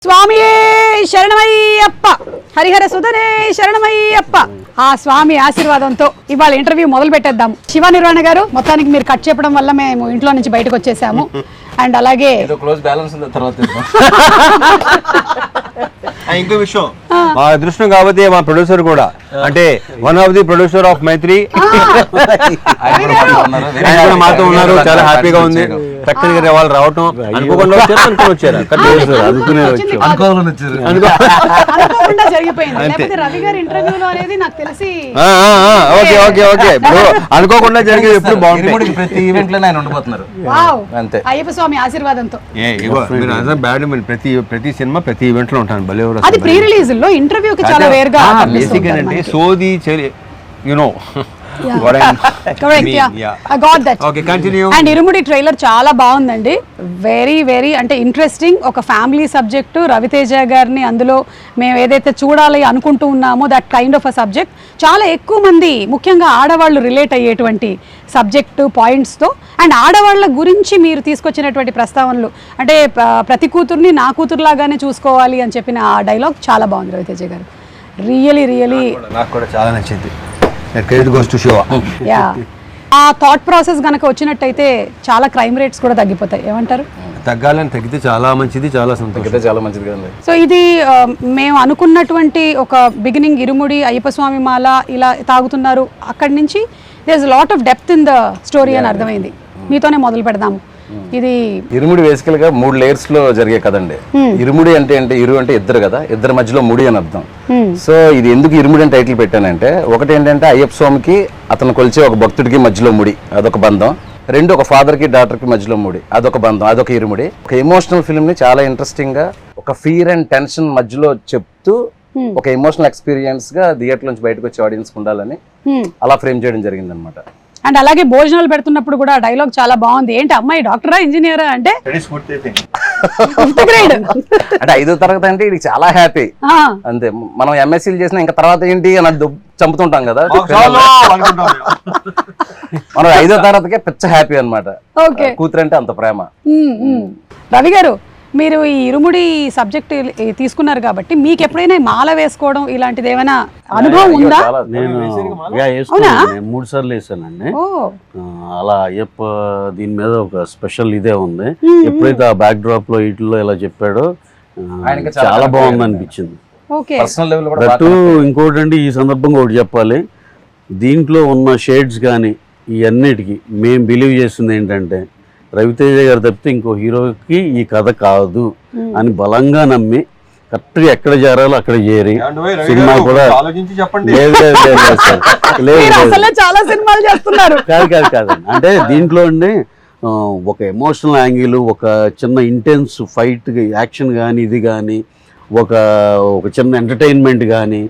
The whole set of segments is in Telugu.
స్వామియే శరణమయ్యప్ప, హరిహర సుధనే శరణమయ్యప్ప. ఆ స్వామి ఆశీర్వాదంతో ఇవాళ ఇంటర్వ్యూ మొదలు పెట్టేద్దాం. శివ నిర్వాణ గారు, మొత్తానికి మీరు కట్ చెప్పడం వల్ల మేము ఇంట్లో నుంచి బయటకు వచ్చేసాము. అండ్ అలాగే ఇంకో విషయం, మా అదృష్టం కాబట్టి మా ప్రొడ్యూసర్ కూడా, అంటే one of the producer of Mythri మాతో ఉన్నారు. చాలా హ్యాపీగా ఉంది. చక్కగా వాళ్ళు రావటం అనుకోకుండా వచ్చారు. అనుకోకుండా జరిగేది ఎప్పుడు బాగుంటుంది. ప్రతి ఈవెంట్ లో ఆయన ఉండిపోతున్నారు. అయ్యప్ప స్వామి ఆశీర్వాదంతో ప్రతి సినిమా ప్రతి ఈవెంట్ లో ఉంటాను. భలే అది ప్రీ రిలీజ్ లో ఇంటర్వ్యూ కి చాలా వేర్ గా బేసిక్ అంటే సోది అండ్ ఇరుముడి ట్రైలర్ చాలా బాగుందండి. వెరీ వెరీ అంటే ఇంట్రెస్టింగ్. ఒక ఫ్యామిలీ సబ్జెక్టు, రవితేజ గారిని అందులో మేము ఏదైతే చూడాలి అనుకుంటూ ఉన్నామో that kind of a subject చాలా ఎక్కువ మంది, ముఖ్యంగా ఆడవాళ్ళు రిలేట్ అయ్యేటువంటి సబ్జెక్టు పాయింట్స్తో. అండ్ ఆడవాళ్ళ గురించి మీరు తీసుకొచ్చినటువంటి ప్రస్తావనలు, అంటే ప్రతి కూతుర్ని నా కూతురులాగానే చూసుకోవాలి అని చెప్పిన ఆ డైలాగ్ చాలా బాగుంది రవితేజ గారు. రియలీ రియలీ నాకు కూడా చాలా నచ్చింది. ఆ థాట్ ప్రాసెస్ గనక వచ్చినట్టయితే చాలా క్రైమ్ రేట్స్ కూడా తగ్గిపోతాయి. ఏమంటారు? తగ్గాలని, తగ్గితే చాలా మంచిది, చాలా సంతోషం, చాలా మంచిది కదండి. సో ఇది మేము అనుకున్నటువంటి ఒక బిగినింగ్, ఇరుముడి అయ్యప్ప స్వామి మాల ఇలా తాగుతున్నారు, అక్కడి నుంచి there is lot of depth in the story అని అర్థమైంది. మీతోనే మొదలు పెడదాము. ఇది ఇరుముడి బేసికల్ గా 3 layers లో జరిగే కదండి. ఇరుముడి అంటే ఇరు అంటే ఇద్దరు కదా, ఇద్దరి మధ్యలో ముడి అని అర్థం. సో ఇది ఎందుకు ఇరుముడి అని టైటిల్ పెట్టానంటే, ఒకటి ఏంటంటే అయ్యప్ప స్వామికి అతను కొలిచే ఒక భక్తుడికి మధ్యలో ముడి, అదొక బంధం. 2 ఒక ఫాదర్ కి డాటర్ కి మధ్యలో ముడి, అదొక బంధం, అదొక ఇరుముడి. ఒక ఎమోషనల్ ఫిల్మ్ ని చాలా ఇంట్రెస్టింగ్ గా ఒక ఫియర్ అండ్ టెన్షన్ మధ్యలో చెప్తూ ఒక ఎమోషనల్ ఎక్స్పీరియన్స్ గా థియేటర్ నుంచి బయటకు వచ్చే ఆడియన్స్ ఉండాలని అలా ఫ్రేమ్ చేయడం జరిగింది అనమాట. అండ్ అలాగే భోజనాలు పెడుతున్నప్పుడు కూడా డైలాగ్ చాలా బాగుంది. ఏంటి అమ్మాయి డాక్టరా, ఇంజనీరా అంటే అంటే 5వ తరగతి అంటే ఇది చాలా హ్యాపీ. అంతే, మనం ఎంఎస్సీలు చేసిన ఇంకా తర్వాత ఏంటి అని చంపుతుంటాం కదా, మనం 5వ తరగతికే పిచ్చ హ్యాపీ అనమాట. కూతురు అంటే అంత ప్రేమ. రవి గారు, మీరు ఈ ఇరుముడి సబ్జెక్ట్ తీసుకున్నారు కాబట్టి మీకు ఎప్పుడైనా మాల వేసుకోవడం ఇలాంటిది ఏమైనా అనుభవం ఉందా? నేను 3 సార్లు వేసానండి. అలా అయ్యప్ప దీని మీద ఒక స్పెషల్ ఇదే ఉంది. ఎప్పుడైతే ఆ బ్యాక్ డ్రాప్ లో వీటిలో ఇలా చెప్పాడో చాలా బాగుంది అనిపించింది. ఇంకోటి అండి, ఈ సందర్భంగా ఒకటి చెప్పాలి, దీంట్లో ఉన్న షేడ్స్ కానీ ఈ అన్నిటికీ మేము బిలీవ్ చేస్తుంది ఏంటంటే, రవితేజ గారు తప్పితే ఇంకో హీరోకి ఈ కథ కాదు అని బలంగా నమ్మి కరెక్ట్గా ఎక్కడ చేరాలో అక్కడ చేరి సినిమా కూడా కాదు. అంటే దీంట్లో అండి ఒక ఎమోషనల్ యాంగిల్, ఒక చిన్న ఇంటెన్స్ ఫైట్ యాక్షన్ కానీ, ఇది కానీ ఒక చిన్న ఎంటర్టైన్మెంట్ కానీ,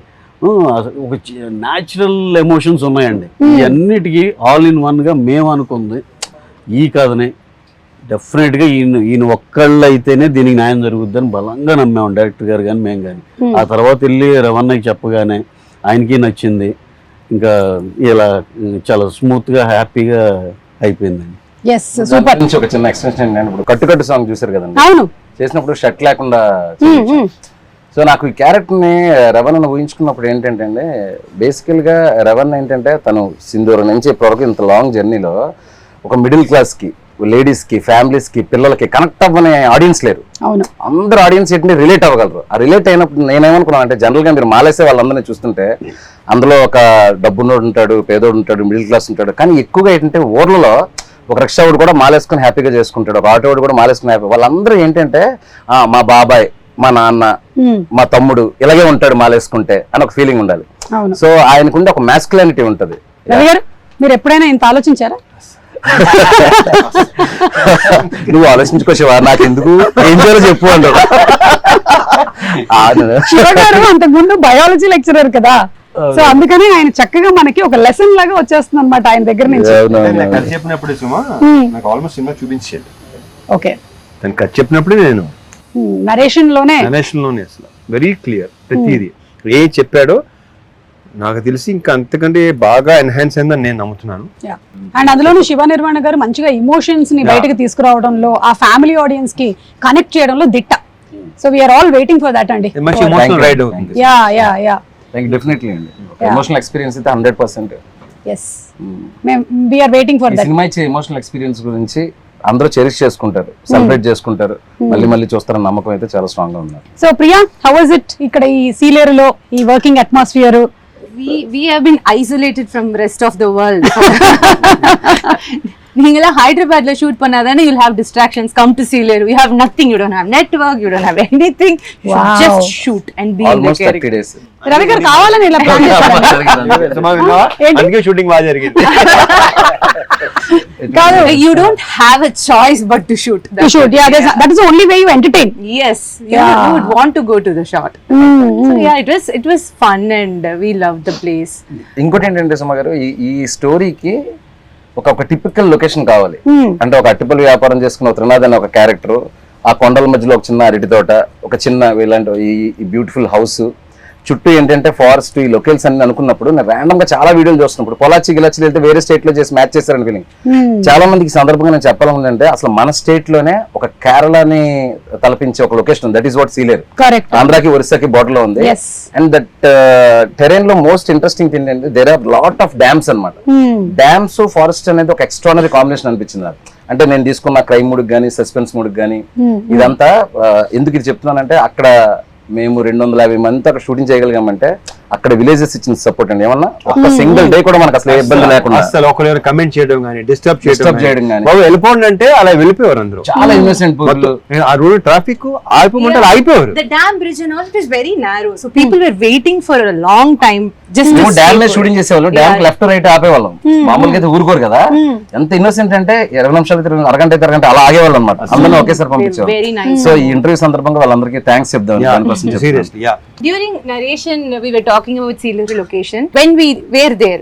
ఒక న్యాచురల్ ఎమోషన్స్ ఉన్నాయండి. ఈ అన్నిటికీ ఆల్ ఇన్ వన్గా మేము అనుకుంది ఈ కథనే డెఫినెట్గా ఈయన ఒక్కళ్ళు అయితేనే దీనికి న్యాయం జరుగుద్దని బలంగా నమ్మాము, డైరెక్టర్ గారు కానీ మేము కానీ. ఆ తర్వాత వెళ్ళి రవణకి చెప్పగానే ఆయనకి నచ్చింది. ఇంకా ఇలా చాలా స్మూత్గా హ్యాపీగా అయిపోయిందండి. ఒక చిన్న ఎక్స్టెన్షన్, ఇప్పుడు కట్టు సాంగ్ చూసారు కదండి, చేసినప్పుడు షర్ట్ లేకుండా. సో నాకు ఈ క్యారెక్టర్ని రవణను ఊహించుకున్నప్పుడు ఏంటంటే అండి, బేసికల్గా రవణ ఏంటంటే తను సింధూరం నుంచి ఇప్పటివరకు ఇంత లాంగ్ జర్నీలో ఒక మిడిల్ క్లాస్కి, లేడీస్కి, ఫ్యామిలీస్కి, పిల్లలకి కనెక్ట్ అవ్వని ఆడియన్స్ లేరు. అందరు ఆడియన్స్ ఏంటంటే రిలేట్ అవ్వగలరు. ఆ రిలేట్ అయినప్పుడు నేనేమనుకున్నాను అంటే, జనరల్గా మీరు మాలేసే వాళ్ళందరినీ చూస్తుంటే అందులో ఒక డబ్బున్నోడు ఉంటాడు, పేదోడు ఉంటాడు, మిడిల్ క్లాస్ ఉంటాడు. కానీ ఎక్కువగా ఏంటంటే ఊర్లలో ఒక రిక్షావాడు కూడా మాలేసుకుని హ్యాపీగా చేసుకుంటాడు, ఒక ఆటోవాడు కూడా మాలేసుకుని హ్యాపీ. వాళ్ళందరూ ఏంటంటే మా బాబాయ్, మా నాన్న, మా తమ్ముడు ఇలాగే ఉంటాడు మాలేసుకుంటే అని ఒక ఫీలింగ్ ఉండాలి. సో ఆయనకుండే ఒక మ్యాస్కులానిటీ ఉంటుంది. మీరు ఎప్పుడైనా ఇంత ఆలోచించారా? నువ్వు ఆలోచించుకోవా, నాకు ఎందుకు, ఏం చేయాలో చెప్పు అంటారు. అంతకుముందు బయాలజీ లెక్చరర్ కదా, సో అందుకని ఆయన చక్కగా మనకి ఒక లెసన్ లాగా వచ్చేస్తుంది అనమాట ఆయన దగ్గర నుంచి. చెప్పినప్పుడు నాకు ఆల్మోస్ట్ సినిమా చూపించేది. ఓకే, తను కథ చెప్పినప్పుడే నేను నరేషన్ లోనే అసలు వెరీ క్లియర్ ప్రతిదీ ఏ చెప్పాడో నాకు తెలిసి ఇంకా అంతకంటే బాగా ఎన్హాన్స్ అయిందని నేను నమ్ముతున్నాను. అండ్ అందులోనూ శివ నిర్వాణ గారు మంచిగా ఎమోషన్స్ ని బయటకు తీసుకురావడంలో, ఆ ఫ్యామిలీ ఆడియన్స్ కి కనెక్ట్ చేయడంలో దిట్ట. So we are all waiting for that అండి. మంచి ఎమోషనల్ రైడ్ అవుతుంది. యా డెఫినెట్లీ అండి. ఎమోషనల్ ఎక్స్పీరియన్స్ అయితే 100%. ఎస్, వీఆర్ వెయిటింగ్ ఫర్ ఈ దట్. సినిమా ఇచ్చే ఎమోషనల్ ఎక్స్పీరియన్స్ గురించి అందరూ చెరిష్ చేసుకుంటారు, సెలబ్రేట్ చేసుకుంటారు, మళ్ళీ చూస్తారన్న నమ్మకం అయితే చాలా స్ట్రాంగ్ గా ఉంది. So Priya, how was it ఇక్కడ ఈ సీలేరులో ఈ working atmosphere? We have been isolated from rest of the world. நீங்களா ஹைதராபாத்ல ஷூட் பண்ணாதானே you'll have distractions. Come to Sealeru, you have nothing, you don't have network, you don't have anything. You should just shoot and be in the almost 30 character. days. Ravi గారు కావాలని ఇలా ప్లాన్ చేశారు. అందుకే షూటింగ్ బాగా జరిగింది. You don't have a choice but to shoot. To shoot, yeah, that is the only way you entertain. Yes, you would want to go to the shot. So yeah, it was fun and we loved the place. ఇంకోటి ఏంటంటే సుమ గారు, ఈ స్టోరీకి ఒక టిపికల్ లొకేషన్ కావాలి. అంటే ఒక అట్టిపల్లి వ్యాపారం చేసుకున్న ఒక త్రినాథ్ అనే ఒక క్యారెక్టర్, ఆ కొండల మధ్యలో ఒక చిన్న అరటి తోట, ఒక చిన్న ఇలాంటి ఈ బ్యూటిఫుల్ హౌస్, చుట్టూ ఏంటంటే ఫారెస్ట్, ఈ లొకేల్స్ అన్ని అనుకున్నప్పుడు నేను ర్యాండమ్ గా చాలా వీడియోలు చూస్తున్నప్పుడు పొలాచి గిలాచి వెళ్తే వేరే స్టేట్ లో చేసి మ్యాచ్ చేశారని ఫీలింగ్. చాలా మందికి సందర్భంగా నేను చెప్పాలంటే అసలు మన స్టేట్ లోనే ఒక కేరళని తలపించే ఒక location, that is what Sileru. Correct. ఆంధ్రాకి ఒరిస్సాకి బోర్డర్ లో ఉంది. అండ్ దట్ టెరైన్ లో మోస్ట్ ఇంట్రెస్టింగ్ థింగ్ ఏంటంటే there are lot of dams అనమాట. డ్యామ్స్ ఫారెస్ట్ అనేది ఒక ఎక్స్ట్రానరీ కాంబినేషన్ అనిపించింది నాకు. అంటే నేను తీసుకున్న క్రైమ్ మూడ్ గానీ సస్పెన్స్ మూడ్ గానీ ఇదంతా ఎందుకు ఇది చెప్తున్నానంటే, అక్కడ మేము 250 మందితో అక్కడ షూటింగ్ చేయగలిగామంటే అక్కడ విలేజెస్ ఇచ్చిన సపోర్ట్ అండి. ఏమన్నా ఒక సింగిల్ డే కూడా మనకు అసలు ఇబ్బంది లేకుండా, అసలు ఒకరు కమెంట్ చేయడం కానీ డిస్టర్బ్ చేయడం కానీ, బాబు వెళ్ళిపోండి అంటే అలా వెళ్ళిపోయారు అందరూ. చాలా ఇన్నోసెంట్ పీపుల్. ఆ రోడ్ ట్రాఫిక్ ఆగిపోమంటే ఆగిపోయారు. The dam bridge and all, it is very narrow, so people were waiting for a long time just to dam మీద షూటింగ్ చేసేవాళ్ళు, డ్యామ్ లెఫ్ట్ రైట్ ఆపేవాళ్ళం. మామూలుగా అయితే ఊరుకోరు కదా. ఎంత ఇన్నోసెంట్ అంటే 20 నిమిషాలు అరగంట అయితే అరగంట అలా ఆగేవాళ్ళు అనమాట. అందరినీ ఒకేసారి పంపించేవాళ్ళు. very nice. సో ఈ ఇంటర్వ్యూ సందర్భంగా వాళ్ళందరికీ థ్యాంక్స్ చెప్దాం. Seriously yeah. During narration, we were talking about Sealeru location. When we were there,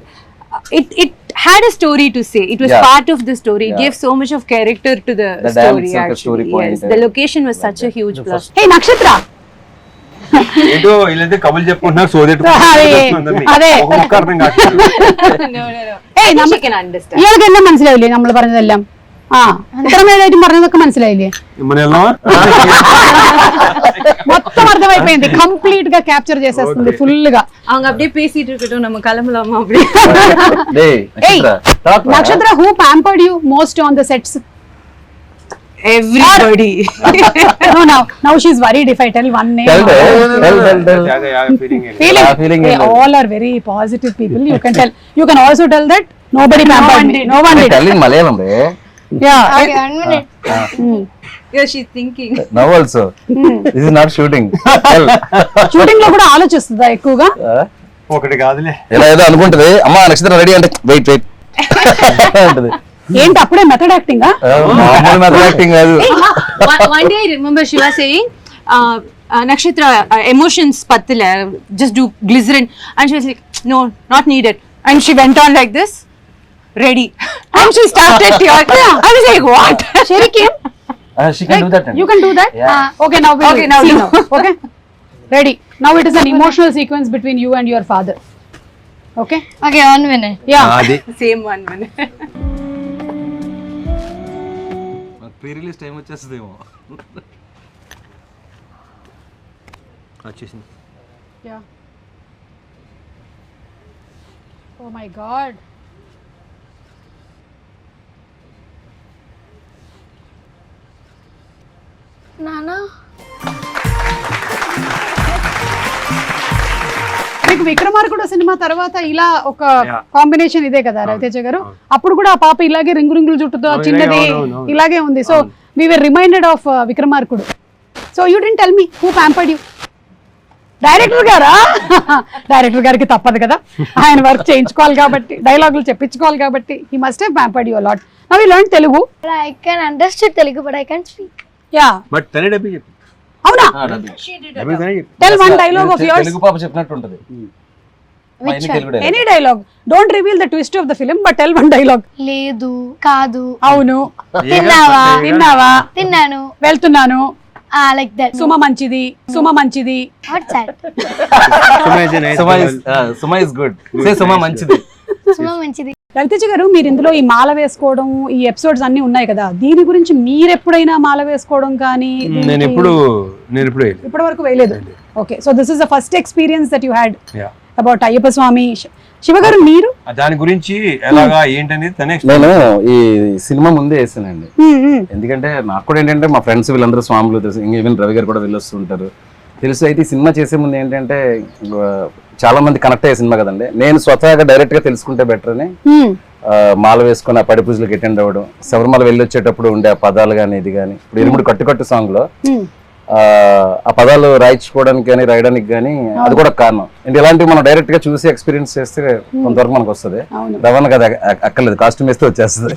it had a story to say. It was part of the story. It gave so much of character to the story. Dams like a story point. Yes, the location was such a huge plus. హే నక్షత్ర, ఏదో వీళ్ళైతే కబులు చెప్పుకుంటున్నారు, సోదేటు അതെ. అర్థం కాదు. No. ഏയ് She can understand. ഇയാൾക്കെല്ലാം മനസ്സിലായില്ലേ നമ്മൾ പറഞ്ഞതെല്ലാം? ആ, ഇത്രമേലായിട്ടും പറഞ്ഞതൊക്കെ മനസ്സിലായില്ലേ? మొత్తం అర్థమైపోయింది, కంప్లీట్ గా క్యాప్చర్ చేసేస్తుంది ఫుల్ గా. அவங்க அப்படியே பேசிட்டு இருக்கட்டும், நம்ம கிளம்பலாமா அப்படி? నక్షత్ర, who pampered you most on the sets? Everybody. Now she's worried if I tell one name. Feeling. They all are very positive people. You can tell. You can also tell that nobody pampered me. No one did. Tell in Malayalam, re. Yeah. Okay, 1 minute. Yeah, she's thinking. Now also. This is not shooting. Shooting లో కూడా ఆలోచిస్తుందా ఎక్కువగా? ఒకటి కాదులే, ఇలా ఏదో అనుకుంటది, అమ్మా నక్షత్రం రెడీ అంటే వెయిట్ అంటది. ఏంటి అప్పుడే మెథడ్ యాక్టింగ్? మెథడ్ యాక్టింగ్ కాదు. One day I remember she was saying, Nakshatra, emotions pattila, just do glycerin, and she was like, no, not needed, and she went on like this, ready, and she started tearing. I was like, what? Sherikim, She can do that. you can do that? Yeah. Okay, now Okay, now see do. now. Okay, ready. Now it is an emotional sequence between you and your father. Okay, 1 minute. yeah. అది Same 1 minute. Pre release time వచ్చేస్తుందేమో. వచ్చేసింది. Yeah. Oh my God. నానా మీకు విక్రమార్కుడు సినిమా తర్వాత ఇలా ఒక Yeah. కాంబినేషన్ ఇదే కదా రవితేజ గారు? అప్పుడు కూడా ఆ పాప ఇలాగే రింగుల జుట్టుతో చిన్నది ఇలాగే ఉంది. So we were reminded of Vikramarkudu. So you didn't tell me who pampered you? Director గారా? డైరెక్టర్ గారికి తప్పదు కదా, ఆయన వర్క్ చేయించుకోవాలి కాబట్టి, డైలాగులు చెప్పించుకోవాలి కాబట్టి. He must have pampered you a lot. Now you learn Telugu. I can understand Telugu but I can't speak. Yeah, but తనే డబ్బి చెప్పు. అవునా? డబ్బి తనే చెప్పు. Tell one dialogue of yours. Telugu పాప చెప్పినట్టు ఉంటది. Any dialogue. Don't reveal the twist of the film, but tell one dialogue. లేదు, కాదు, అవును, తిన్నావా, తిన్నావా, తిన్నాను, వెళ్తున్నాను, లైక్ దట్. సుమ మంచిది, సుమ మంచిది. What's that? Suma is good. Say Suma మంచిది. సుమ మంచిది. రవితేజ గారు, మీరు ఇందులో ఈ మాల వేసుకోవడం, ఈ ఎపిసోడ్స్ అన్ని ఉన్నాయి కదా, దీని గురించి మీరు ఎప్పుడైనా మాల వేసుకోవడం కానీ? నేను ఎప్పుడు నేను ఇప్పుడు వేయలేదు. ఇప్పటి వరకు వేయలేదు. Okay, so this is the first experience that you had Yeah. About Ayyappa Swami. Shiva garu మీరు దాని గురించి ఎలాగా ఏంటనేది తనే నేను ఈ సినిమా ముందే వేసానండి. ఎందుకంటే నాకు కూడా ఏంటంటే మా ఫ్రెండ్స్ వీళ్ళందరూ స్వాములు తెలుసు, ఈవెన్ రవి గారు కూడా వెళ్ళొస్తుంటారు తెలుసు. అయితే ఈ సినిమా చేసే ముందు ఏంటంటే చాలా మంది కనెక్ట్ అయ్యే సినిమా కదండి. నేను స్వతహాగా డైరెక్ట్ గా తెలుసుకుంటే బెటర్ అని మాల వేసుకుని ఆ పడి పూజలకు అటెండ్ అవ్వడం, శబరిమల వెళ్ళి వచ్చేటప్పుడు ఉండే ఆ పదాలు కానీ ఇది కానీ, ఇప్పుడు ఇరుముడి కట్టు సాంగ్ లో ఆ పదాలు రాయించుకోవడానికి కానీ రాయడానికి కానీ అది కూడా కారణం. అంటే ఇలాంటివి మనం డైరెక్ట్ గా చూసి ఎక్స్పీరియన్స్ చేస్తే కొంతవరకు మనకు వస్తుంది. రవాణా కదా అక్కర్లేదు, కాస్ట్యూమ్ వేస్తే వచ్చేస్తుంది.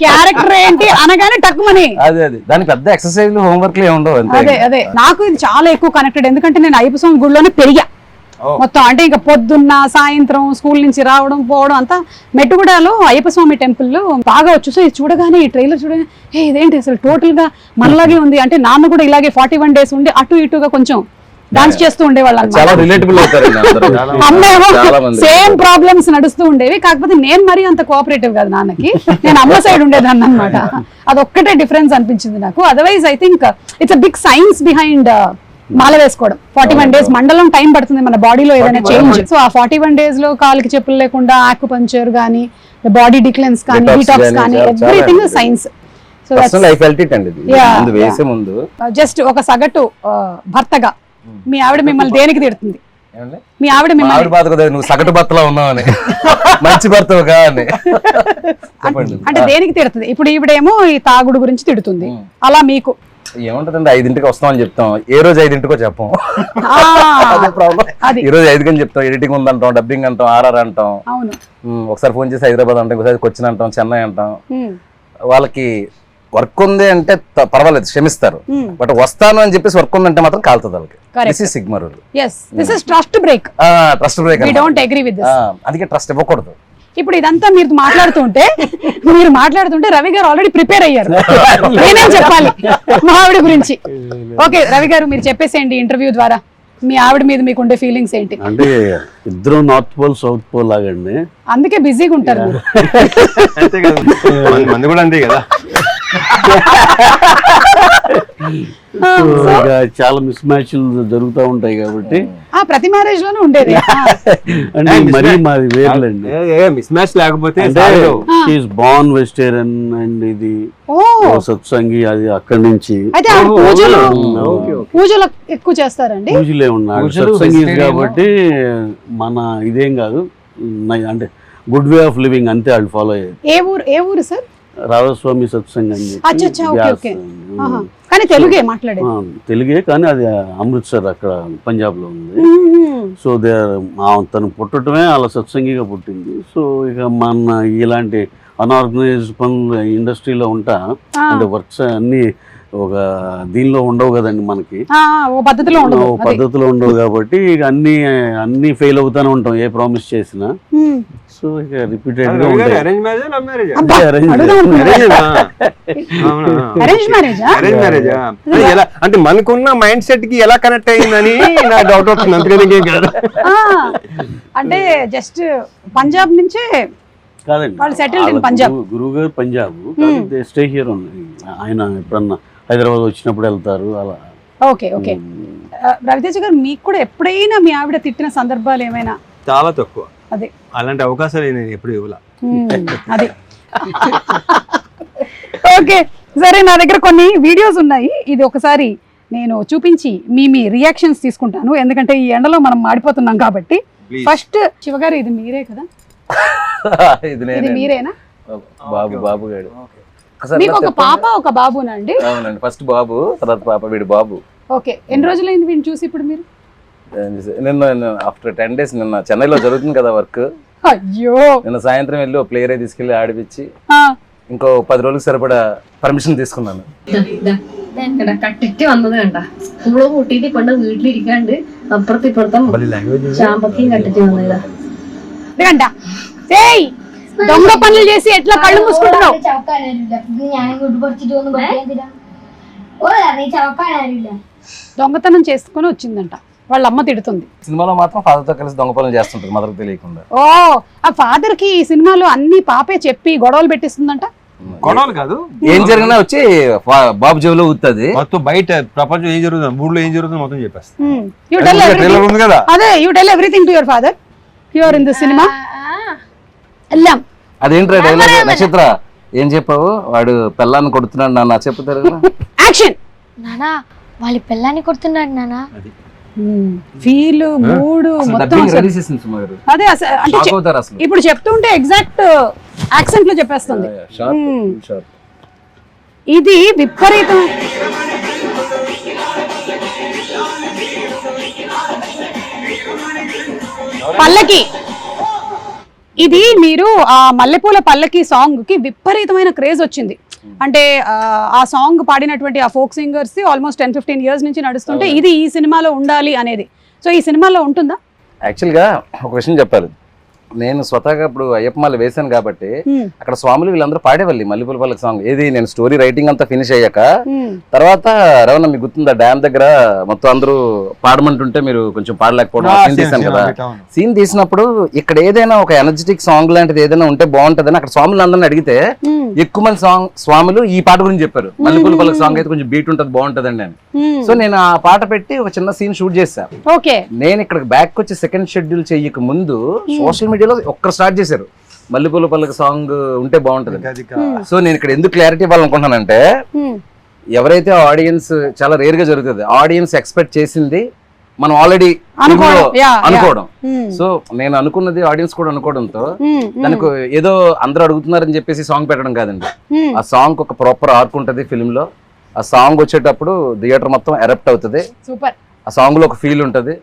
క్యారెక్టర్ ఏంటి అనగానే టక్కుమని అదే దానికి పెద్ద ఎక్సర్సైజ్ హోంవర్క్ లే ఉండవు అంతే. అదే నాకు ఇది చాలా ఎక్కువ కనెక్టెడ్, ఎందుకంటే నేను అయ్యప్ప స్వామి గుడిలోనే పెరిగా మొత్తం. అంటే ఇంకా పొద్దున్న సాయంత్రం స్కూల్ నుంచి రావడం పోవడం అంతా మెట్టుగూడలో అయ్యప్ప స్వామి టెంపుల్ లో బాగా వచ్చు. సో ఇది చూడగానే ఈ ట్రైలర్ చూడగానే ఇదేంటి అసలు టోటల్ గా మనలాగే ఉంది. అంటే నాన్న కూడా ఇలాగే 41 days ఉండి అటు ఇటుగా కొంచెం డాన్స్ చేస్తూ ఉండేవాళ్ళు. చాలా రిలేటబుల్ అవుతారు. అమ్మేమో సేమ్ ప్రాబ్లమ్స్ నడుస్తూ ఉండేవి, కాకపోతే నేను మరీ అంత కోఆపరేటివ్ కాదు నాన్నకి, నేను అమ్మ సైడ్ ఉండేదాన్ని అనమాట. అదొక్కటే డిఫరెన్స్ అనిపించింది నాకు. Otherwise I think it's a big science behind మాల వేసుకోవడం. 41 days మండలం టైం పడుతుంది మన బాడీలో ఏదైనా చేంజ్. సో ఆ 41 days లో కాలికి చెప్పులు లేకుండా ఆక్యుపంక్చర్ కానీ, బాడీ డిక్లెన్స్ కానీ, డిటాక్స్ కానీ, ఎవ్రీథింగ్ సైన్స్. జస్ట్ ఒక సగటు భర్తగా మీ ఆవిడ మిమ్మల్ని దేనికి తిడుతుంది? మీ ఆవిడ మిమ్మల్ని నువ్వు సగటు భర్తలా ఉన్నావని, మంచి భర్తగా అంటే దేనికి తిడుతుంది? ఇప్పుడు ఈవిడేమో ఈ తాగుడు గురించి తిడుతుంది, అలా మీకు ఏముంటదండి? 5ంటికి వస్తామని చెప్తాం, ఏ రోజు 5ంటికో చెప్పం. ఈ రోజు 5 గంటలు చెప్తాం, ఎడిటింగ్ ఉందంటాం, డబ్బింగ్ అంటాం, ఆర్ఆర్ అంటాం, ఒకసారి ఫోన్ చేసి హైదరాబాద్ అంటాం, ఒకసారి కొచ్చిన్ అంటాం, చెన్నై అంటాం. వాళ్ళకి వర్క్ ఉంది అంటే పర్వాలేదు క్షమిస్తారు, బట్ వస్తాను అని చెప్పేసి వర్క్ ఉందంటే మాత్రం కాలుతుంది వాళ్ళకి. This is sigma rule. Trust break. Trust break. అందుకే ట్రస్ట్ ఇవ్వకూడదు. ఇప్పుడు ఇదంతా మీరు మాట్లాడుతుంటే రవి గారు ఆల్రెడీ ప్రిపేర్ అయ్యారు, నేనేం చెప్పాలి మా ఆవిడ గురించి. ఓకే రవి గారు మీరు చెప్పేసేయండి ఇంటర్వ్యూ ద్వారా మీ ఆవిడ మీద మీకు ఉండే ఫీలింగ్స్ ఏంటి? అంటే ఇద్దరు నార్త్ పోల్ సౌత్ పోల్ లాగండి, అందుకే బిజీగా ఉంటారు. మంది కూడా అంతే కదా. చాలా మిస్ మ్యాచ్లు జరుగుతూ ఉంటాయి కాబట్టి ప్రతి మ్యారేజ్ లోనే ఉండేది. అంటే మరీ మాది వేర్లండి, మిస్ మ్యాచ్ లేకపోతే. బార్న్ వెజిటేరియన్ అండ్ ఇది సత్సంగి, అది అక్కడి నుంచి పూజలు ఎక్కువ చేస్తారండి. పూజలే ఉన్నాడు సత్సంగి కాబట్టి మన ఇదేం కాదు, అంటే గుడ్ వే ఆఫ్ లివింగ్ అంతే వాళ్ళు ఫాలో అయ్యేది. ఏ ఊరు సార్? రాధాస్వామి సత్సంగ్ అని కానీ తెలుగే మాట్లాడేది. తెలుగే కానీ అది అమృత్సర్ అక్కడ పంజాబ్ లో ఉంది. సో తను పుట్టడమే అలా సత్సంగిగా పుట్టింది. సో ఇక మన ఇలాంటి అన్ఆర్గనైజ్డ్ పనులు ఇండస్ట్రీలో ఉంటా, అంటే వర్క్స్ అన్ని ఒక దీనిలో ఉండవు కదండి మనకి, పద్ధతిలో ఉండవు కాబట్టి ఇక అన్ని ఫెయిల్ అవుతానే ఉంటాం ఏ ప్రామిస్ చేసినా. సో ఇక రిపీటెడ్ గా ఉంటాయి. అంటే మనకున్న మైండ్ సెట్ కి ఎలా కనెక్ట్ అయిందని నా డౌట్ వస్తుంది. అందుకని కాదు, అంటే జస్ట్ పంజాబ్ నుంచే కాదండి, గురువు గారు పంజాబ్, స్టే హియర్ ఉంది. ఆయన ఎప్పుడన్నా హైదరాబాద్ వచ్చినప్పుడు వెళ్తారు అలా. ఓకే ఓకే రవితేజ గారు మీకు కూడా ఎప్పుడైనా మీ ఆవిడ తిట్టిన సందర్భాలు ఏమైనా? చాలా తక్కువ. అదే అలాంటి అవకాశాలు నేను ఎప్పుడు ఇవ్వలా. అది ఓకే సరే, నా దగ్గర కొన్ని వీడియోస్ ఉన్నాయి, ఇది ఒకసారి నేను చూపించి మీ రియాక్షన్స్ తీసుకుంటాను, ఎందుకంటే ఈ ఎండలో మనం మాడిపోతున్నాం కాబట్టి. ఫస్ట్ శివగారు ఇది మీరే కదా? ఇది మీరేనా? బాబు గారు. మీకు ఒక పాప ఒక బాబునండి? అవునండి, ఫస్ట్ బాబు, తర్వాత పాప, వీడు బాబు. ఓకే, ఎన్ని రోజులైంది వీడిని చూసి ఇప్పుడు మీరు? నిన్న ఆఫ్టర్ 10 days, నిన్న చెన్నైలో జరుగుతుంది కదా వర్క్. అయ్యో, నిన్న సాయంత్రం వెళ్ళి ఒక ప్లేయర్ తీసుకెళ్లి ఆడిపించి ఇంకో 10 రోజులకు సరిపడా పర్మిషన్ తీసుకున్నాను. കട്ടിട്ട് വന്നത് കണ്ട സ്കൂള് കൂട്ടിട്ട് കൊണ്ട് വീട്ടിലിരിക്കാണ്ട് അപ്പുറത്ത് ഇപ്പുറത്തും ചാമ്പക്കയും കട്ടിട്ട് വന്നതാ. దొంగ పనులు చేసి ఎట్లా కళ్ళు మూసుకుంటున్నావు? దొంగతనం చేసుకుని వచ్చిందంట, వాళ్ళ అమ్మ తిడుతుంది. సినిమాలో మాత్రం ఫాదర్ తో కలిసి దొంగ పనులు చేస్తుంటారు, మదర్ తెలియకుండా. ఓ, ఆ ఫాదర్ కి ఈ సినిమాలో అన్ని పాపే చెప్పి గొడవలు పెట్టిస్తుందంట. కొనాలి కాదు, ఏం జరిగినా వచ్చి బాబు చెవిలో ఊతుంది. మొత్తం బయట ప్రపంచం ఏం జరుగుతుంది, ఊళ్ళో ఏం జరుగుతుంది మొత్తం చెప్పేస్తా. యూ టెల్ ట్రైలర్ ఉంది కదా, అదే you tell everything to your father here in the cinema. వెళ్ళాం. అదేంట్రా డైలాగ్ నక్షత్ర ఏం చెప్పావు? వాడు పెళ్ళాన్ని కొడుతున్నాడు నాన్న చెప్తారు కదా. యాక్షన్. నానా వాళ్ళ పిల్లాన్ని కొడుతున్నాడు నానా. ఫీల్ మూడు మొత్తం అదే అంటే ఇప్పుడు చెప్తుంటే ఎగ్జాక్ట్ యాక్సెంట్ లో చెప్పేస్తుంది. ఇది విపరీతం. పల్లకి ఇది మీరు ఆ మల్లెపూల పల్లకి సాంగ్ కి విపరీతమైన క్రేజ్ వచ్చింది. అంటే ఆ సాంగ్ పాడినటువంటి ఆ ఫోక్ సింగర్స్ ఆల్మోస్ట్ 10-15 ఇయర్స్ నుంచి నడుస్తుంటే ఇది ఈ సినిమాలో ఉండాలి అనేది. సో ఈ సినిమాలో ఉంటుందా? యాక్చువల్గా ఒక విషయం చెప్పాలి, నేను స్వతహాగా ఇప్పుడు అయ్యప్పమాల వేశాను కాబట్టి అక్కడ స్వాములు వీళ్ళందరూ పాడేవాళ్ళు మల్లెపూల పల్లకి సాంగ్. ఏది నేను స్టోరీ రైటింగ్ అంతా ఫినిష్ అయ్యాక తర్వాత రవణ మీకు గుర్తుందా డ్యామ్ దగ్గర మొత్తం అందరూ పాడమంటుంటే మీరు కొంచెం పాడలేకపోవడం సీన్ తీసాను కదా. సీన్ తీసినప్పుడు ఇక్కడ ఏదైనా ఒక ఎనర్జెటిక్ సాంగ్ లాంటిది ఏదైనా ఉంటే బాగుంటదని అక్కడ స్వాములు అందరిని అడిగితే ఎక్కువ మంది స్వాములు ఈ పాట గురించి చెప్పారు. మల్లెపూల పల్లకి సాంగ్ అయితే కొంచెం బీట్ ఉంటుంది బాగుంటదండి అని. సో నేను ఆ పాట పెట్టి ఒక చిన్న సీన్ షూట్ చేశాను. నేను ఇక్కడ బ్యాక్ వచ్చి సెకండ్ షెడ్యూల్ చెయ్యక ముందు సోషల్ మీడియాలో ఒక్కరు స్టార్ట్ చేశారు మల్లెపూల పల్లకి సాంగ్ ఉంటే బాగుంటది. సో నేను ఇక్కడ ఎందుకు క్లారిటీ ఇవ్వాలనుకుంటున్నానంటే ఎవరైతే ఆడియన్స్ చాలా రేర్ గా జరుగుతుంది, ఆడియన్స్ ఎక్స్పెక్ట్ చేసింది మనం ఆల్రెడీ అనుకోవడం. సో నేను అనుకున్నది ఆడియన్స్ కూడా అనుకోవడంతో దానికి ఏదో అందరూ అడుగుతున్నారని చెప్పేసి సాంగ్ పెట్టడం కాదండి. ఆ సాంగ్ ఒక ప్రాపర్ ఆర్క్ ఉంటది ఫిల్మ్ లో. ఆ సాంగ్ వచ్చేటప్పుడు థియేటర్ మొత్తం ఎరప్ట్ అవుతుంది. ఆ సాంగ్ లో ఒక ఫీల్ ఉంటది.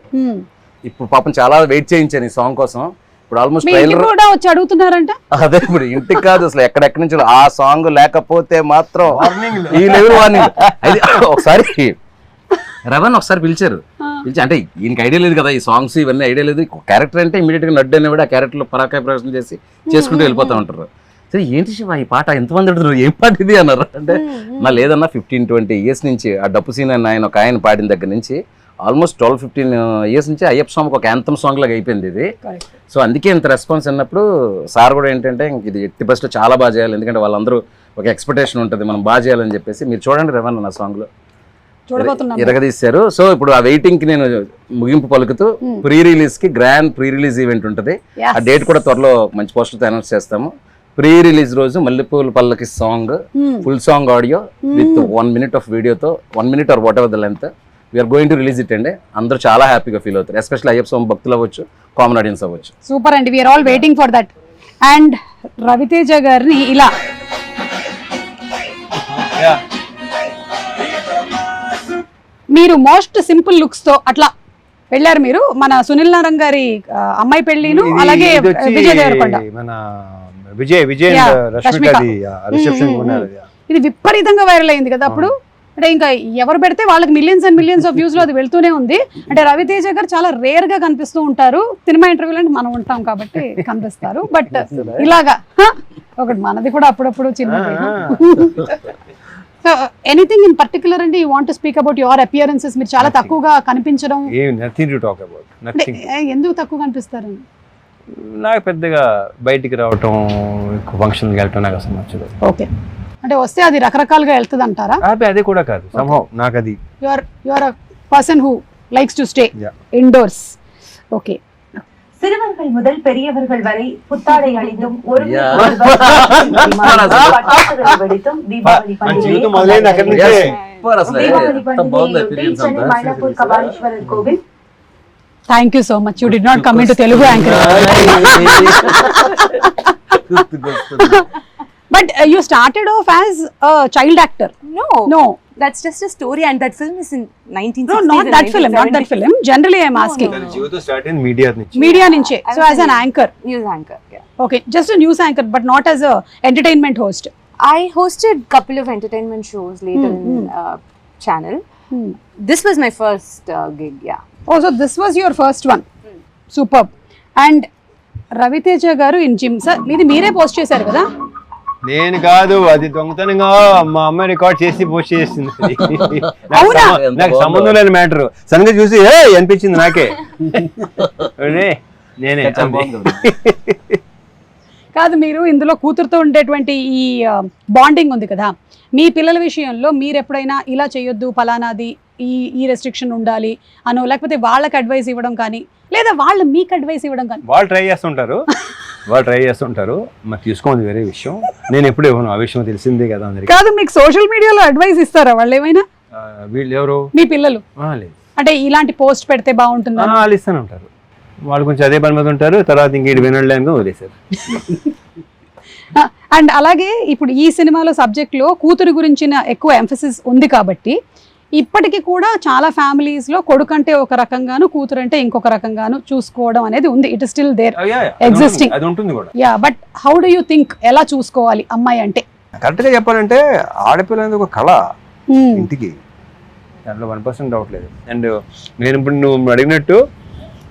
ఇప్పుడు పాపం చాలా వెయిట్ చేయించాను ఈ సాంగ్ కోసం. ఇప్పుడు ఆల్మోస్ట్ ట్రైలర్ వచ్చి అడుగుతున్నారంట. అదే ఇప్పుడు ఇంటికి కాదు అసలు ఎక్కడెక్కడి నుంచి ఆ సాంగ్ లేకపోతే మాత్రం ఈ లెవెల్ వార్నింగ్. అది ఒకసారి రవణ్ ఒకసారి పిలిచారు, పిలిచి అంటే ఈయనకి ఐడియా లేదు కదా ఈ సాంగ్స్ ఇవన్నీ ఐడియా లేదు. క్యారెక్టర్ అంటే ఇమీడియట్ గా నడ్డు అనేవాడు ఆ క్యారెక్టర్ లో పరాకాయ ప్రవేశం చేసి చేసుకుంటూ వెళ్ళిపోతా ఉంటారు. సరే ఏంటి శివ ఈ పాట ఎంతమంది అడుగుతున్నారు, ఏం పాట ఇది అన్నారు. అంటే నా లేదన్నా 15-20 ఇయర్స్ నుంచి ఆ డప్పు సీన్ అని ఆయన ఒక ఆయన పాడిన దగ్గర నుంచి ఆల్మోస్ట్ 12-15 ఇయర్స్ నుంచి అయ్యప్ప స్వామికి ఒక యాంథమ్ సాంగ్ లాగా అయిపోయింది ఇది. సో అందుకే ఇంత రెస్పాన్స్ అన్నప్పుడు సార్ కూడా ఏంటంటే ఇది ఎట్టి బస్లో చాలా బాగా చేయాలి, ఎందుకంటే వాళ్ళందరూ ఒక ఎక్స్పెక్టేషన్ ఉంటుంది మనం బాగా చేయాలని చెప్పేసి. మీరు చూడండి రవణ నా సాంగ్ లో ఇరగదీశారు. సో ఇప్పుడు ఆ వెయిటింగ్ కి నేను ముగింపు పలుకుతూ ప్రీ రిలీజ్ కి గ్రాండ్ ప్రీ రిలీజ్ ఈవెంట్ ఉంటుంది. ఆ డేట్ కూడా త్వరలో మంచి పోస్టర్తో అనౌన్స్ చేస్తాము. ప్రీ రిలీజ్ రోజు మల్లెపూల పల్లకి song full song audio with 1 minute of వీడియోతో 1 minute or whatever the length we are going to release it అండి. అందరూ చాలా హ్యాపీగా ఫీల్ అవుతారు, ఎస్పెషల్లీ అయ్యప్ప స్వామి భక్తులు అవ్వచ్చు, కామన్ ఆడియన్స్ అవ్వచ్చు. సూపర్ అండి, we are all waiting for that. And Raviteja గారిని ఇలా మీరు మోస్ట్ సింపుల్ లుక్స్ తో అట్లా వెళ్ళారు మీరు. మన సునీల్ నారాయణ గారి అమ్మాయి పెళ్లిను, అలాగే విజయ్ దేవరకొండ, మన విజయ్ ఇది విపరీతంగా వైరల్ అయింది కదా అప్పుడు. అంటే ఇంకా ఎవరు పెడితే వాళ్ళకి millions and millions of views లో అది వెళ్తూనే ఉంది. అంటే రవితేజ గారు చాలా రేర్ గా కనిపిస్తూ ఉంటారు. సినిమా ఇంటర్వ్యూలో అంటే మనం ఉంటాం కాబట్టి కనిపిస్తారు. బట్ ఇలాగా ఒకటి మనది కూడా అప్పుడప్పుడు చిన్న. సో ఎనీథింగ్ ఇన్ పర్టికులర్ అండి you want to speak about your appearances? మీరు చాలా తక్కువగా కనిపించడం. ఎందుకు తక్కువ కనిపిస్తారు? నాకు పెద్దగా బయటికి రావటం, ఫంక్షన్కి వెళ్ళటం నాకు అసలు నచ్చదు. ఓకే, అంటే వస్తే అది రకరకాలుగా వెళ్తుంది అంటారా? అదే కూడా కాదు, నాకు అది your person who likes to stay indoors. Okay, சிறுவர்கள் முதல் பெரியவர்கள் வரை புத்தாடை அணிந்தும் ஒரு வெடித்தும் தீபாவளி மயிலாப்பூர் கபாலீஸ்வரர் கோவில். Thank you so much. You did not come into Telugu anchor. But you started off as a child actor. No. That's just a story, and that film is in 1960s. No, not that film. Not that film. Generally, I am asking. జీవితం స్టార్ట్ ఇన్ మీడియా నుంచి. Media nunche. So as an anchor. News anchor. Yeah. Okay, just a news anchor, but not as a entertainment host. I hosted couple of entertainment shows later in channel. This was my first gig. Yeah. Oh, so this was your first one. Superb. And Raviteja గారు ఇన్ జిమ్. సార్ మీది మీరే పోస్ట్ చేశారు కదా? నేను కాదు, అది దొంగతనంగా మా అమ్మాయి రికార్డ్ చేసి పోస్ట్ చేసింది. నాకు సంబంధం లేని మ్యాటర్. సడన్ గా చూసి అనిపించింది నాకే, నేనే. కాదు, మీరు ఇందులో కూతురుతో ఉండేటువంటి ఈ బాండింగ్ ఉంది కదా, మీ పిల్లల విషయంలో మీరు ఎప్పుడైనా ఇలా చేయొద్దు ఫలానాది ఈ రెస్ట్రిక్షన్ ఉండాలి అనో, లేకపోతే వాళ్ళకి అడ్వైస్ ఇవ్వడం కానీ, లేదా వాళ్ళు మీకు అడ్వైస్ ఇవ్వడం కానీ? వాళ్ళు ట్రై చేస్తుంటారు, మరి తీసుకోండి వేరే విషయం. నేను ఎప్పుడు ఇవ్వను, ఆ విషయం తెలిసిందే కదా అందరికి. కాదు, మీకు సోషల్ మీడియాలో అడ్వైస్ ఇస్తారా వాళ్ళు ఏమైనా? వీళ్ళు ఎవరు? మీ పిల్లలు. లేదు, అంటే ఇలాంటి పోస్ట్ పెడితే బాగుంటుందా? వాళ్ళు ఇస్తూనే ఉంటారు. వాళ్ళు కొంచెం అదే పని మీద ఉంటారు, తర్వాత ఇంకేటి వినలేక వదిలేశారు. అండ్ అలాగే ఇప్పుడు ఈ సినిమాలో సబ్జెక్ట్లో కూతురు గురించిన ఎక్కువ ఎంఫసిస్ ఉంది కాబట్టి ఇప్పటికీ కూడా చాలా ఫ్యామిలీస్ లో కొడుకు అంటే ఒక రకంగాను కూతురు అంటే ఇంకొక రకంగాను చూసుకోవడం అనేది ఉంది. It is still there existing. అది ఉంటుంది కూడా. Yeah, but how do you think ఎలా చూసుకోవాలి అమ్మాయి అంటే? కరెక్ట్ గా చెప్పాలంటే ఆడపిల్ల అనేది ఒక కళ ఇంటికి, దాంట్లో 1% డౌట్ లేదు. అండ్ నేను ఇప్పుడు నువ్వు అడిగినట్టు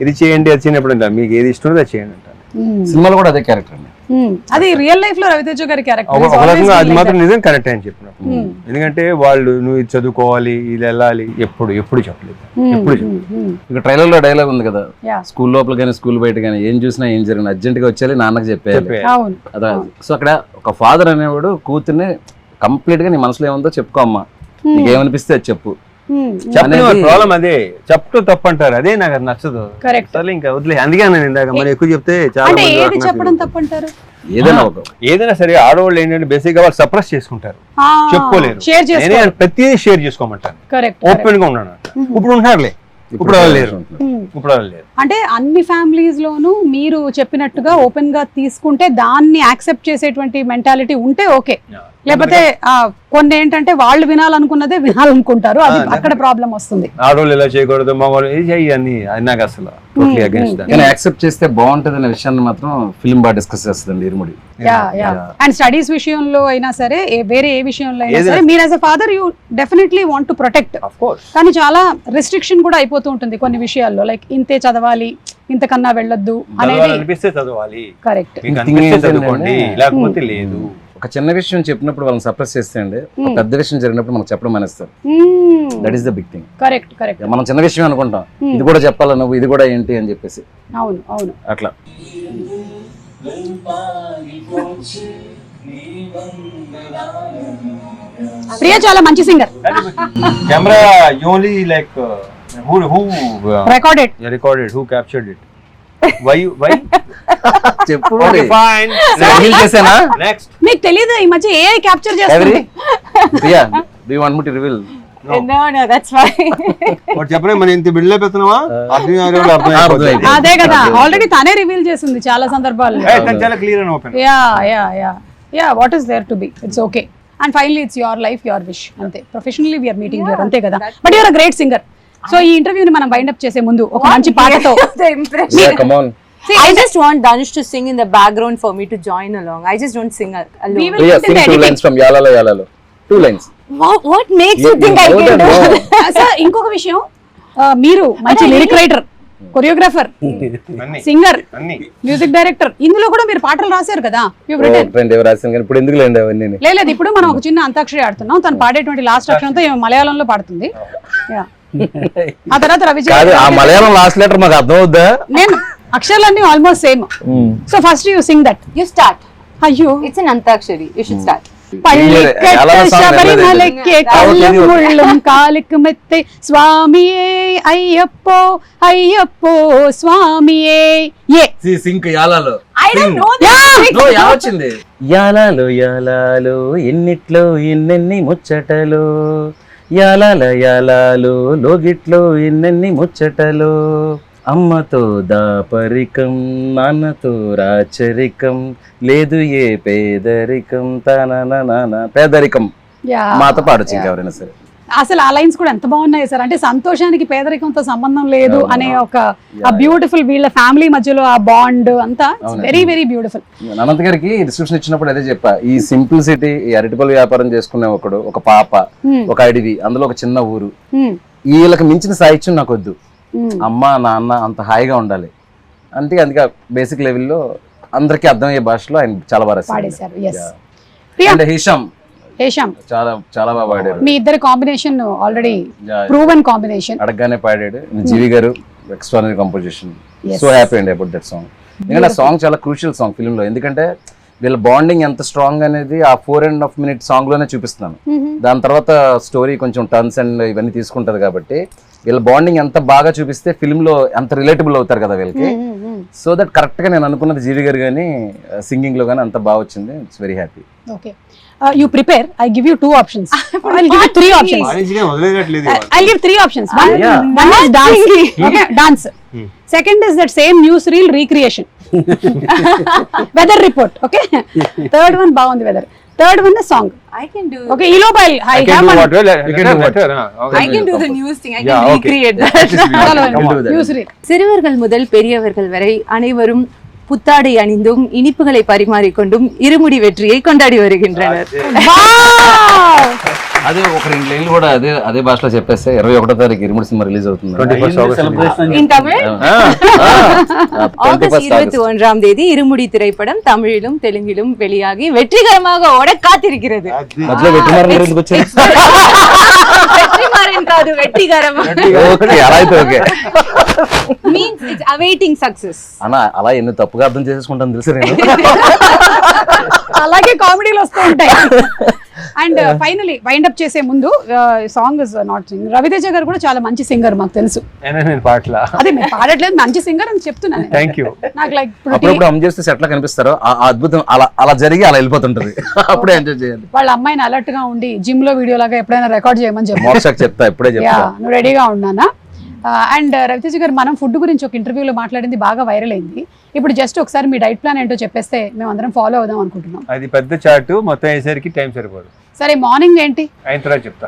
ఇది చేయండి అది చేయనప్పుడు మీకు ఏది ఇష్టం అది చేయండి అంటాను. సినిమాలో కూడా అదే క్యారెక్టర్ అండి. అది రియల్ లైఫ్ లో రవితేజ గారి క్యారెక్టర్. అది మాత్రం నిజం, కరెక్ట్ అని చెప్పినప్పుడు. ఎందుకంటే వాళ్ళు నువ్వు ఇది చదువుకోవాలి ఇది వెళ్ళాలి ఎప్పుడు చెప్పలేదు. ఇక ట్రైలర్ లో డైలాగ్ ఉంది కదా, స్కూల్ లోపల కానీ స్కూల్ బయట కానీ ఏం చూసినా ఏం జరిగిన అర్జెంట్ గా వచ్చేయాలి నాన్నకు చెప్పేయాలి. అదే. సో అక్కడ ఒక ఫాదర్ అనేవాడు కూతుర్ని కంప్లీట్ గా నీ మనసులో ఏముందో చెప్పుకో అమ్మా, నీకేమనిపిస్తే అది చెప్పు. ప్రాబ్లం అదే, చెప్తూ తప్పు అంటారు, అదే నాకు అది నచ్చదు. ఇంకా వదిలే, అందుకే నేను ఇందాక మరి ఎక్కువ చెప్తే చాలా చెప్పడం తప్పు అంటారు. ఏదైనా సరే ఆడవాళ్ళు ఏంటంటే బేసిక్ గా వాళ్ళు సప్రెస్ చేసుకుంటారు, చెప్పుకోలేరు. ప్రతిదీ షేర్ చేసుకోమంటారు, ఓపెన్ గా ఉన్నాను. ఇప్పుడు ఉంటున్నారులే, ఇప్పుడు వాళ్ళు లేరు. అంటే అన్ని ఫ్యామిలీస్ లోనూ మీరు చెప్పినట్టుగా ఓపెన్ గా తీసుకుంటే దాన్ని యాక్సెప్ట్ చేసేటువంటి మెంటాలిటీ ఉంటే ఓకే. లేకపోతే కొన్ని ఏంటంటే వాళ్ళు వినాలనుకున్నదే వినాలనుకుంటారు, అది అక్కడ ప్రాబ్లం వస్తుంది. ఆడవాళ్ళు ఇలా చేయకూడదు, మా వాళ్ళు ఇది చెయ్యి నాకు అసలు యాక్సెప్ట్ చేస్తే బాగుంటది అనే విషయాన్ని మాత్రం ఫిల్మ్ బాగా డిస్కస్ చేస్తుంది ఇరుముడి. అండ్ స్టడీస్ విషయంలో అయినా సరే, వేరే ఏ విషయంలో అయినా సరే, మీరు as a father you definitely want to protect. కానీ చాలా రెస్ట్రిక్షన్ కూడా అయిపోతూ ఉంటుంది కొన్ని విషయాల్లో, లైక్ ఇంతే చదవాలి ఇంతకన్నా వెళ్ళొద్దు అనేది. కరెక్ట్. లేకపోతే లేదు. ఒక చిన్న విషయం చెప్పినప్పుడు వాళ్ళని సప్రెస్ చేస్తే అండి, పెద్ద విషయం జరిగినప్పుడు మనకు చెప్పడం మానేస్తారు. That is the big thing. Correct correct. మనం చిన్న విషయం అనుకుంటాం, ఇది కూడా చెప్పాలా నువ్వు, ఇది కూడా ఏంటి అని చెప్పేసి. అవును అవును, అట్లా. ప్రియా చాలా మంచి singer. Camera only like who recorded who captured it? why చెప్పు. fine, చేసానా next. మీకు తెలియదు ఈ మధ్య AI క్యాప్చర్ చేస్తుంది. Priya do you want me to reveal? No, that's fine. వాడు చెప్పనే మన ఇంత బిల్డ్ అయిపోతున్నావా? అదే కదా, ఆల్రెడీ తనే రివీల్ చేసింది చాలా సందర్భాల్లో. చాలా clear and open. Yeah what is there to be, it's okay. And finally it's your life your wish, అంతే. ప్రొఫెషనల్లీ వీఆర్ మీటింగ్ హియర్, అంతే కదా. But you are a great singer. So ఈ ఇంటర్వ్యూని మనం వైండ్ అప్ చేసే ముందు ఒక మంచి పాటతో. Come on. See, I just want Danush to sing in the background for me to join along. I just don't sing alone. We will Priya, put in sing the 2 editing. lines from Yalalo Yalalo. 2 lines. What makes you think I can do? Sir ఇంకొక విషయం, మీరు మంచి lyric writer, choreographer, singer, music director, ఇందులో కూడా మీరు పాటలు రాశారు కదా. ఇప్పుడు ఎందుకు లేండి అవన్నీ. లేదు, ఇప్పుడు మనం ఒక చిన్న అంతాక్షరి ఆడుతున్నాం, తను పాడేటువంటి లాస్ట్ అక్షరంతో మలయాళంలో పాడుతుంది. ఆ తర్వాత రవిజయ్. ఆ మలయాళం లాస్ట్ లెటర్ మాకు అర్థం అవుద్దా? నేను అక్షరాలన్నీ almost same. So first you sing that. You start. అయ్యో, It's an antakshari. You should start. ശബരിമലയ്ക്ക് കല്ലും മുള്ളും കാലിക്ക് മെത്തെ സ്വാമിയേ അയ്യപ്പോ അയ്യപ്പോ സ്വാമിയേ. Sync యాలాలో. I don't know that. వచ్చింది యాలాలో యాలాలో ఎన్నిట్లో ఎన్నెన్ని ముచ్చటలో, యాలాల యాలాలో లోగిట్లో ఎన్నెన్ని ముచ్చటలో, అమ్మతో దాపరికం నాన్నతో రాచరికం, లేదు ఏ పేదరికం తన పేదరికం. మాతో పాడొచ్చు ఇంకెవరైనా సరే. అసలు ఆ లైన్స్ కూడా ఎంత బాగున్నాయి సార్. అంటే సంతోషానికి పేదరికంతో సంబంధం లేదు అనే ఒక బ్యూటిఫుల్, వీళ్ళ ఫ్యామిలీ మధ్యలో ఆ బాండ్ అంతా వెరీ వెరీ బ్యూటిఫుల్. అనంత్ గారికి డిస్క్రిప్షన్ ఇచ్చినప్పుడు అదే చెప్పా, ఈ సింప్లిసిటీ, ఈ అరటిపళ్ళ వ్యాపారం చేసుకునే ఒకడు, ఒక పాప, ఒక అడవి, అందులో ఒక చిన్న ఊరు, వీళ్ళకి మించిన సాహిత్యం నాకు వద్దు. అమ్మ నాన్న అంత హాయిగా ఉండాలి అంటే, అందుకే బేసిక్ లెవెల్లో అందరికీ అర్థమయ్యే భాషలో ఆయన చాలా బాగా రాశారు. హేషామ్ చాలా చాలా బాగా పాడారు. మీ ఇద్దరు కాంబినేషన్ ఆల్రెడీ ప్రూవెన్ కాంబినేషన్. అడగగానే పాడాడు. జీవి గారు ఎక్స్ట్రానరీ కంపోజిషన్. సో హ్యాపీ అండి అబౌట్ దట్ సాంగ్. ఎందుకంటే ఆ సాంగ్ చాలా క్రూషియల్ సాంగ్ ఫిల్మ్ లో, ఎందుకంటే వీళ్ళ బాండింగ్ ఎంత స్ట్రాంగ్ అనేది ఆ 4.5 minute సాంగ్ లోనే చూపిస్తున్నాను. దాని తర్వాత స్టోరీ కొంచెం టర్న్స్ అండ్ ఇవన్నీ తీసుకుంటది కాబట్టి వీళ్ళ బాండింగ్ ఎంత బాగా చూపిస్తే ఫిల్మ్ లో ఎంత రిలేటబుల్ అవుతారు కదా వీళ్ళకి. సో దట్ కరెక్ట్ గా నేను అనుకున్నది జీవి గారు కానీ సింగింగ్ లో కానీ అంత బాగా వచ్చింది. It's very happy. Okay, you prepare, I give you 2 options. I'll give you 3 options. I'll give 3 options. One is dance. Okay, dance. Second is that same newsreel recreation. Weather report. Okay. Third one బాగుంది weather. Third one is song. I can do. Okay, ఈ లోపల I have one. I can do the news thing. I can recreate that. Newsreel. சிறுவர்கள் முதல் பெரியவர்கள் வரை அனைவரும் புத்தாடை அணிந்தும் இனிப்புகளை பரிமாறிக்கொண்டும் இருமுடி வெற்றியை கொண்டாடி வருகின்றனர். అదే ఒక 2 లైన్లు కూడా అదే భాషలో చెప్పేస్తే 21వ తారీఖు ఇరుముడి సినిమా రిలీజ్ అవుతుంది. In Tamil? ஆகஸ்ட் 21ஆம் தேதி இருமுடி திரைப்படம் தமிழிலும் தெலுங்கிலும் வெளியாகி வெற்றிகரமாக ஓட காத்திருக்கிறது. మధ్యలో వెట్టిమారన్ ఎందుకు వచ్చారు? வெற்றிமாறன் కాదు, வெற்றிகரமாக. ఓకే, అలా అయితే okay. Means it's awaiting success. అన్న అలా ఎన్ని తప్పుగా అర్థం చేసేసుకుంటాను తెలుసు నేను. అలాగే కామెడీలు వస్తూ ఉంటాయి. అండ్ ఫైనలీ వైండ్ అప్ చేసే ముందు song is not sing. Raviteja గారు కూడా చాలా మంచి సింగర్ మాకు తెలుసు. నేను పాటలా అదే మీరు పాడట్లేదు, మంచి సింగర్ అని చెప్తున్నాను. Thank you. నాకు లైక్ అప్పుడప్పుడు అమ్ చేస్తే సెట్లా కనిపిస్తారో ఆ అద్భుతం అలా జరిగి అలా వెళ్ళిపోతుంటది. అప్పుడే ఎంజాయ్ చేయాలి. వాళ్ళ అమ్మాయిని అలర్ట్ గా ఉండి జిమ్ లో వీడియో లాగా ఎప్పుడైనా రికార్డ్ చేయమని చెప్పి మోక్షకి చెప్తా, ఇప్పుడే చెప్తా. నువ్వు రెడీగా ఉన్నానా? అండ్ రవితేజ గారు, మనం ఫుడ్ గురించి ఒక ఇంటర్వ్యూలో మాట్లాడింది బాగా వైరల్ అయింది. ఇప్పుడు జస్ట్ ఒకసారి మీ డైట్ ప్లాన్ ఏంటో చెప్పేస్తే మేము అందరం ఫాలో అవుదాం అనుకుంటున్నాం. అది పెద్ద చార్ట్, మొత్తం అయ్యేసరికి టైం సరిపోదు. సరే, మార్నింగ్ ఏంటి, అయిన తర్వాత చెప్తా.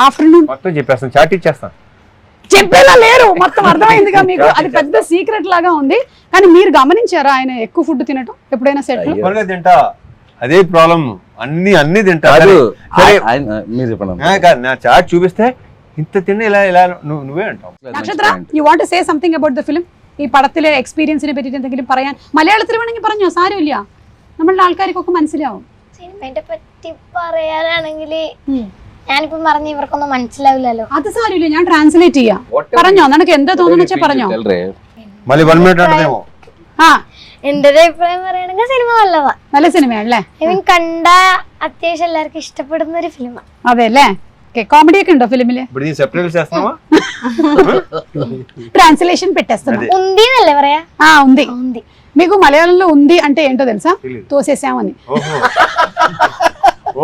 ఆఫ్టర్నూన్ మొత్తం చెప్పేస్తాను, చార్ట్ ఇచ్చేస్తాను. చెప్పేలా లేరు, మొత్తం అర్థమైందిగా మీకు. అది పెద్ద సీక్రెట్ లాగా ఉంది. కానీ మీరు గమనించారా ఆయన ఎక్కువ ఫుడ్ తినటం ఎప్పుడైనా సెట్ లో? తింటా, అదే ప్రాబ్లం. అన్ని తింటా. మీరు చెప్పండి. నా చార్ట్ చూపిస్తే ఇంత తిన్న ఇలా నువ్వే అంటావు. നക്ഷത്ര, you want to say something about the film? ഈ പടത്തിലെ എക്സ്പീരിയൻസിനെ പറ്റിയിട്ട് എന്തെങ്കിലും പറയാൻ? മലയാളത്തിൽ വേണമെങ്കിൽ പറഞ്ഞോ, സാരമില്ല, നമ്മളുടെ ആൾക്കാർക്കൊക്കെ മനസ്സിലാവും. സിനിമയെ പറ്റി പറയാനാണെങ്കിൽ ഞാനിപ്പം പറഞ്ഞ ഇവർക്കൊന്നും മനസ്സിലാവില്ലല്ലോ. അത് സാരമില്ല, ഞാൻ ട്രാൻസ്ലേറ്റ് ചെയ്യാം. പറഞ്ഞോ, നിനക്ക് എന്താ തോന്നുന്നു വെച്ചാൽ പറഞ്ഞോ. మళ్ళీ 1 minute అంటదేమో. ആ, എന്റെ ഒരു അഭിപ്രായം പറയുകയാണെങ്കിൽ സിനിമ നല്ലതാ. നല്ല സിനിമയാണല്ലേ? ഐ മീൻ കണ്ട അത്യാവശ്യം എല്ലാവർക്കും ഇഷ്ടപ്പെടുന്ന ഒരു ഫിലിമാണ്. അതെ അല്ലേ? కామెడీ ഒക്കെ ఉണ്ടో ఫిలిమిല്? ఇప్పుడు దీన్ని సెపరేట్ చేస్తున్నావా? ట్రాన్స్లేషన్ పెట్టేస్తున్నా. ఉంది అన్నല്ലേ പറയാ? ఉంది. ఉంది. మీకు మలయాళంలో ఉంది అంటే ఏంటో తెలుసా? తోసేసామని.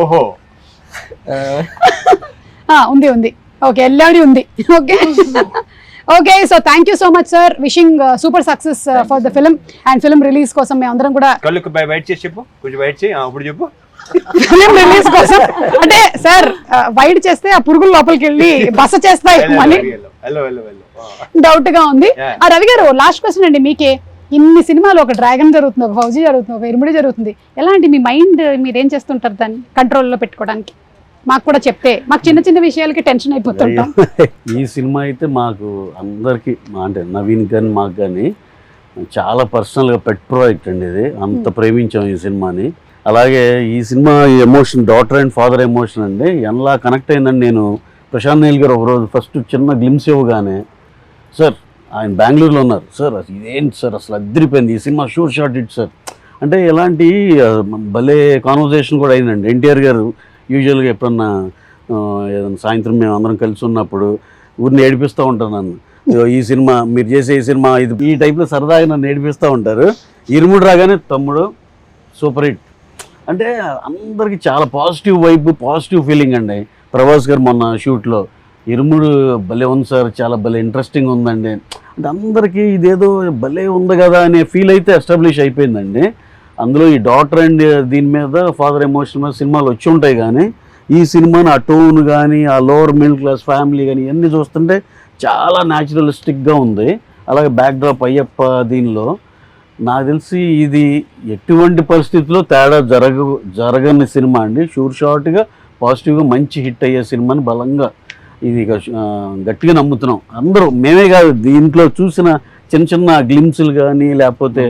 ఓహో. ఉంది. ఓకే, എല്ലാവരും ఉంది. Okay. Okay, so thank you so much sir. Wishing super success for the film and film release కోసం మేము అందరం కూడా. కళ్ళు బయట చేసి చెప్పు, కొంచెం బయట చేయి. ఇప్పుడు చెప్పు. ఫిలిం రిలీజ్ కోసం అంటే సార్ వైడ్ చేస్తే ఆ పురుగులు లోపలికి వెళ్ళి బస చేస్తాయి అని డౌట్ గా ఉంది. ఆ రవి గారు, లాస్ట్ క్వశ్చన్ అండి మీకే. ఇన్ని సినిమాలు, ఒక డ్రాగన్ జరుగుతుంది, ఒక ఫౌజీ జరుగుతుంది, ఒక ఇరుముడి జరుగుతుంది, ఎలాంటి మీ మైండ్ మీరేం చేస్తుంటారు దాన్ని కంట్రోల్లో పెట్టుకోవడానికి? మాకు కూడా చెప్తే, మాకు చిన్న చిన్న విషయాలకి టెన్షన్ అయిపోతుంటాం. ఈ సినిమా అయితే మాకు అందరికీ, అంటే నవీన్ కానీ మాకు కానీ చాలా పర్సనల్గా పెట్ ప్రాజెక్ట్ అండి ఇది. అంత ప్రేమించాం ఈ సినిమాని. అలాగే ఈ cinema emotion, daughter and father emotion అండి, ఎలా కనెక్ట్ అయిందని నేను ప్రశాంత్ నీల్ గారు ఒకరోజు ఫస్ట్ చిన్న గ్లిమ్స్ ఇవ్వగానే, సార్ ఆయన బెంగళూరులో ఉన్నారు, సార్ ఇదేంటి సార్ అసలు అదిరిపోయింది ఈ cinema, sure shot it sir అంటే ఎలాంటి భలే కాన్వర్జేషన్ కూడా అయిందండి. ఎన్టీఆర్ గారు యూజువల్గా ఎప్పుడన్నా ఏదైనా సాయంత్రం మేము అందరం కలిసి ఉన్నప్పుడు ఊరిని ఏడిపిస్తూ ఉంటారు నన్ను, ఈ సినిమా మీరు చేసే ఈ సినిమా ఇది, ఈ టైప్లో సరదాగా నన్ను ఏడిపిస్తూ ఉంటారు. ఇరుముడు రాగానే తమ్ముడు సూపర్ హిట్ అంటే అందరికి చాలా పాజిటివ్ వైబ్, పాజిటివ్ ఫీలింగ్ అండి. ప్రభాస్ గారు మొన్న షూట్లో ఇరుముడు భలే ఉంది సార్, చాలా భలే ఇంట్రెస్టింగ్ ఉందండి అంటే అందరికీ ఇదేదో భలే ఉంది కదా అనే ఫీల్ అయితే ఎస్టాబ్లిష్ అయిపోయిందండి. అందులో ఈ డాటర్ అండ్ దీని మీద ఫాదర్ ఎమోషన్ మీద సినిమాలు వచ్చి ఉంటాయి, కానీ ఈ సినిమాని ఆ టోన్ కానీ, ఆ లోవర్ మిడిల్ క్లాస్ ఫ్యామిలీ కానీ ఇవన్నీ చూస్తుంటే చాలా న్యాచురలిస్టిక్గా ఉంది. అలాగే బ్యాక్డ్రాప్ అయ్యప్ప దీనిలో నాకు తెలిసి ఇది ఎటువంటి పరిస్థితుల్లో తేడా జరగని సినిమా అండి. షూర్ షార్ట్గా పాజిటివ్గా మంచి హిట్ అయ్యే సినిమాని బలంగా ఇది గట్టిగా నమ్ముతున్నాం అందరూ. మేమే కాదు, దీంట్లో చూసిన చిన్న చిన్న గ్లిమ్స్లు కానీ, లేకపోతే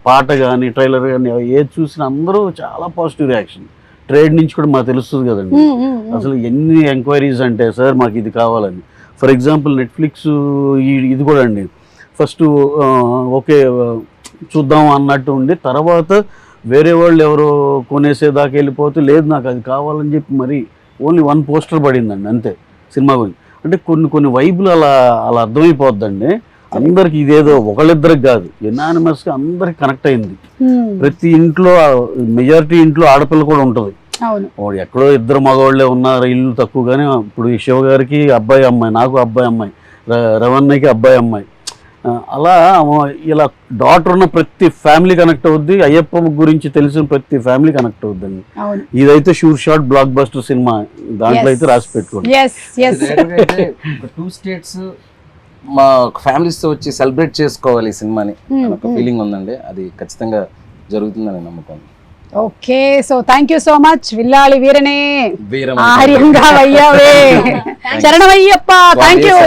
పాట కానీ, ట్రైలర్ కానీ ఏది చూసినా అందరూ చాలా పాజిటివ్ రియాక్షన్. ట్రేడ్ నుంచి కూడా మాకు తెలుస్తుంది కదండి, అసలు ఎన్ని ఎంక్వైరీస్ అంటే సార్ మాకు ఇది కావాలని. ఫర్ ఎగ్జాంపుల్ నెట్ఫ్లిక్స్ ఇది కూడా అండి, ఫస్ట్ ఓకే చూద్దాం అన్నట్టు ఉండి తర్వాత వేరే వాళ్ళు ఎవరో కొనేసేదాకా వెళ్ళిపోతే లేదు నాకు అది కావాలని చెప్పి మరి ఓన్లీ 1 పోస్టర్ పడిందండి అంతే సినిమా గురించి. అంటే కొన్ని వైబులు అలా అర్థమైపోద్దండి అందరికి. ఇదేదో ఒకళ్ళిద్దరికి కాదు, యునానిమస్గా అందరికి కనెక్ట్ అయింది. ప్రతి ఇంట్లో మెజారిటీ ఇంట్లో ఆడపిల్ల కూడా ఉంటుంది. వాడు ఎక్కడో 2 మగవాళ్ళే ఉన్నారు, ఇల్లు తక్కువ. కానీ ఇప్పుడు ఈ శివ గారికి అబ్బాయి అమ్మాయి, నాకు అబ్బాయి అమ్మాయి, రవణకి అబ్బాయి అమ్మాయి, అలా ఇలా డాటర్ ఉన్న ప్రతి ఫ్యామిలీ కనెక్ట్ అవుద్ది. అయ్యప్ప గురించి తెలిసిన ప్రతి ఫ్యామిలీ కనెక్ట్ అవుద్దండి. ఇదైతే sure shot blockbuster cinema, దాంట్లో అయితే రాసి పెట్టుకోండి. 2 states మా ఫ్యామిలీస్ తో వచ్చి సెలబ్రేట్ చేసుకోవాలి ఈ సినిమాని ఒక ఫీలింగ్ ఉందండి. అది ఖచ్చితంగా జరుగుతుందని నమ్మకం. Okay, so thank you so much. విల్లాలి వీరనే ఆర్యంగా వయ్యావే, శరణమయ్యప్ప. Thank you.